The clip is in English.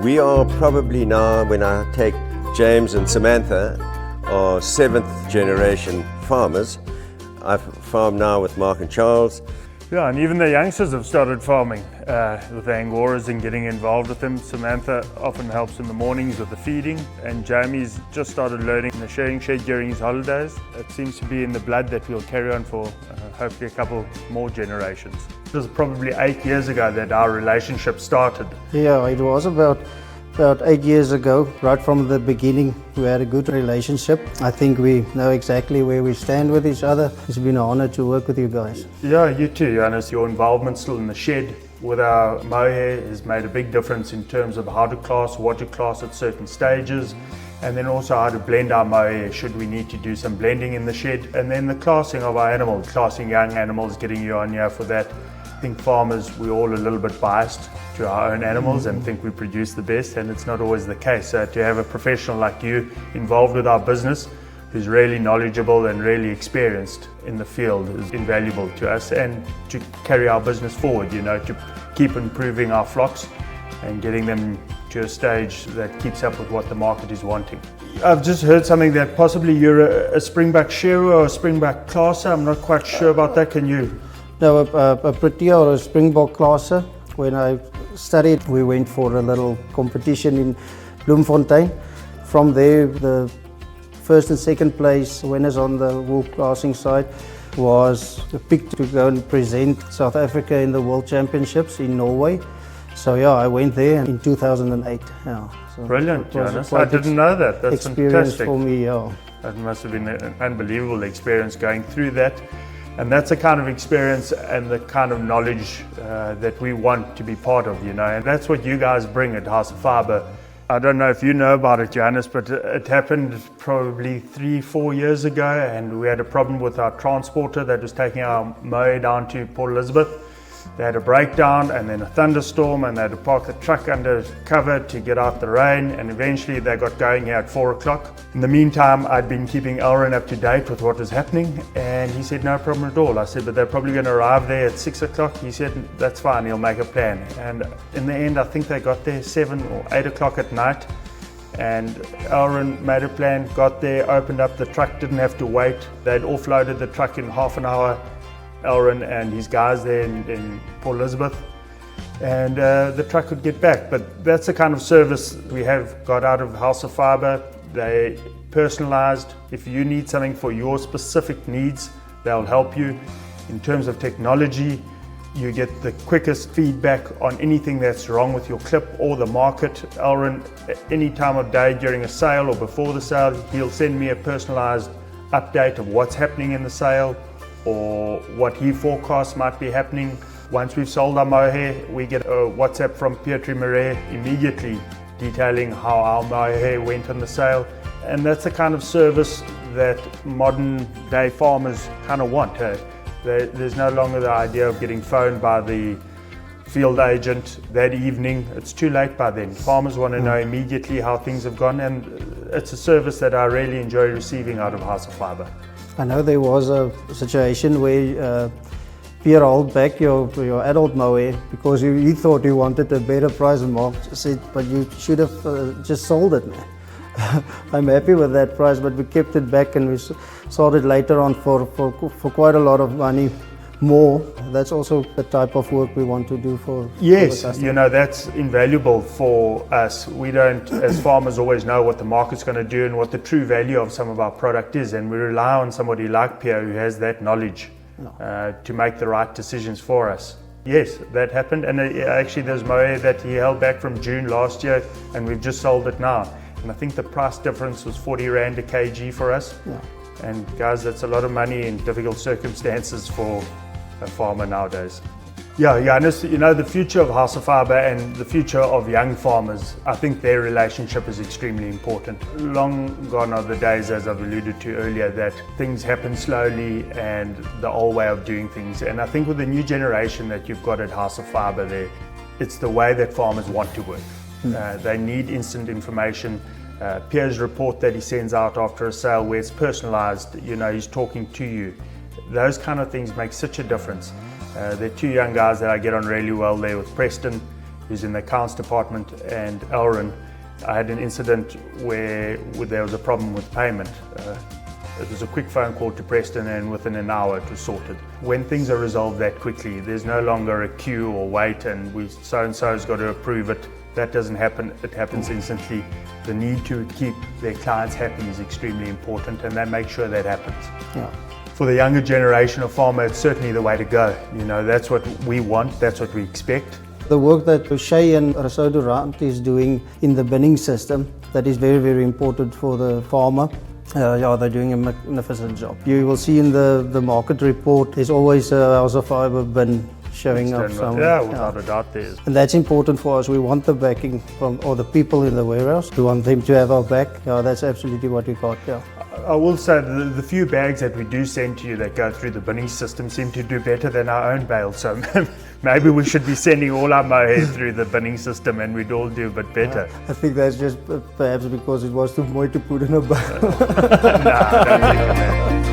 We are probably now, when I take James and Samantha, are 7th generation farmers. I farm now with Mark and Charles. Yeah, and even the youngsters have started farming with the Angoras and getting involved with them. Samantha often helps in the mornings with the feeding, and Jamie's just started learning in the shearing shed during his holidays. It seems to be in the blood that we'll carry on for hopefully a couple more generations. It was probably 8 years ago that our relationship started. Yeah, it was about 8 years ago. Right from the beginning, we had a good relationship. I think we know exactly where we stand with each other. It's been an honor to work with you guys. Yeah, you too, Johannes. Your involvement still in the shed with our Mohair has made a big difference in terms of how to class, what to class at certain stages, and then also how to blend our Mohair should we need to do some blending in the shed. And then the classing of our animals, classing young animals, getting you on here for that. I think farmers, we're all a little bit biased to our own animals and think we produce the best, and it's not always the case. So to have a professional like you involved with our business, who's really knowledgeable and really experienced in the field, is invaluable to us and to carry our business forward, you know, to keep improving our flocks and getting them to a stage that keeps up with what the market is wanting. I've just heard something that possibly you're a springback shearer or a springback classer. I'm not quite sure about that. Can you? No, a Protea or a Springbok classer. When I studied, we went for a little competition in Bloemfontein. From there, the first and second place winners on the wool classing side was picked to go and present South Africa in the World Championships in Norway. So yeah, I went there in 2008. Yeah, so brilliant, Johannes. I didn't know that. That's experience fantastic for me. Yeah. That must have been an unbelievable experience going through that. And that's the kind of experience and the kind of knowledge that we want to be part of, you know, and that's what you guys bring at House of Fibre. I don't know if you know about it, Johannes, but it happened probably 3-4 years ago, and we had a problem with our transporter that was taking our Mohair down to Port Elizabeth. They had a breakdown and then a thunderstorm, and they had to park the truck under cover to get out the rain, and eventually they got going here at 4 o'clock. In the meantime, I'd been keeping Elrin up to date with what was happening, and he said no problem at all. I said, but they're probably going to arrive there at 6 o'clock. He said, that's fine, he'll make a plan. And in the end, I think they got there 7 or 8 o'clock at night, and Elrin made a plan, got there, opened up the truck, didn't have to wait. They'd offloaded the truck in half an hour, Elrin and his guys there in Port Elizabeth, and the truck could get back. But that's the kind of service we have got out of House of Fibre. They personalised. If you need something for your specific needs, they'll help you. In terms of technology, you get the quickest feedback on anything that's wrong with your clip or the market. Elrin, any time of day during a sale or before the sale, he'll send me a personalised update of what's happening in the sale, or what he forecasts might be happening. Once we've sold our Mohair, we get a WhatsApp from Pietri Mohair immediately detailing how our Mohair went on the sale. And that's the kind of service that modern day farmers kind of want. There's no longer the idea of getting phoned by the field agent that evening. It's too late by then. Farmers want to know immediately how things have gone, and it's a service that I really enjoy receiving out of House of Fibre. I know there was a situation where Pierre held back your adult Mohair because he thought you wanted a better price, and Mark said, but you should have just sold it, man. I'm happy with that price, but we kept it back and we sold it later on for quite a lot of money more. That's also the type of work we want to do for yes, for you know, that's invaluable for us. We don't, as farmers, always know what the market's going to do and what the true value of some of our product is, and we rely on somebody like Pierre who has that knowledge to make the right decisions for us. Yes, that happened, and actually there's Mohair that he held back from June last year, and we've just sold it now. And I think the price difference was 40 Rand a kg for us. Yeah. And guys, that's a lot of money in difficult circumstances for a farmer nowadays. Yeah, Johannes, you know, the future of House of Fibre and the future of young farmers, I think their relationship is extremely important. Long gone are the days, as I've alluded to earlier, that things happen slowly and the old way of doing things. And I think with the new generation that you've got at House of Fibre there, it's the way that farmers want to work. They need instant information. Pierre's report that he sends out after a sale where it's personalised, you know, he's talking to you. Those kind of things make such a difference. They're two young guys that I get on really well there with Preston. who's in the accounts department, and Elrin, I had an incident where there was a problem with payment. It was a quick phone call to Preston, and within an hour it was sorted. When things are resolved that quickly, there's no longer a queue or wait and so-and-so's got to approve it. That doesn't happen, it happens instantly. The need to keep their clients happy is extremely important, and they make sure that happens. Yeah. For the younger generation of farmer, it's certainly the way to go. You know, that's what we want, that's what we expect. The work that Shay and Rasodurant is doing in the binning system, that is very, very important for the farmer. Yeah, they're doing a magnificent job. You will see in the market report, there's always a House of Fibre bin showing up somewhere. Yeah, without a doubt there is. And that's important for us. We want the backing from all the people in the warehouse. We want them to have our back. Yeah, that's absolutely what we got. Yeah. I will say the few bags that we do send to you that go through the binning system seem to do better than our own bales. So maybe we should be sending all our mohair through the binning system and we'd all do a bit better. I think that's just perhaps because it was too moist to put in a bale. Nah, I don't think that.